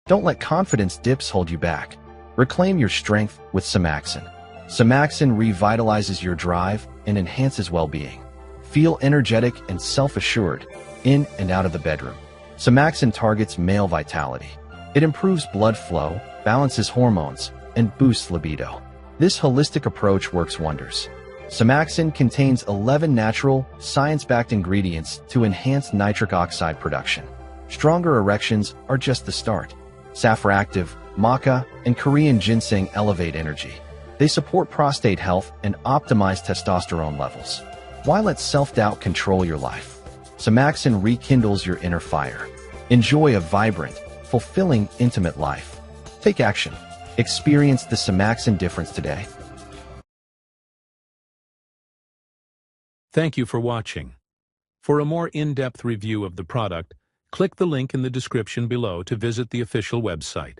Don't let confidence dips hold you back. Reclaim your strength with Semaxin. Semaxin revitalizes your drive and enhances well-being. Feel energetic and self-assured in and out of the bedroom. Semaxin targets male vitality. It improves blood flow, balances hormones, and boosts libido. This holistic approach works wonders. Semaxin contains 11 natural, science-backed ingredients to enhance nitric oxide production. Stronger erections are just the start. Saffractive, maca, and Korean ginseng elevate energy. They support prostate health and optimize testosterone levels. Why let self-doubt control your life? Semaxin rekindles your inner fire. Enjoy a vibrant, fulfilling, intimate life. Take action. Experience the Semaxin difference today. Thank you for watching. For a more in-depth review of the product, click the link in the description below to visit the official website.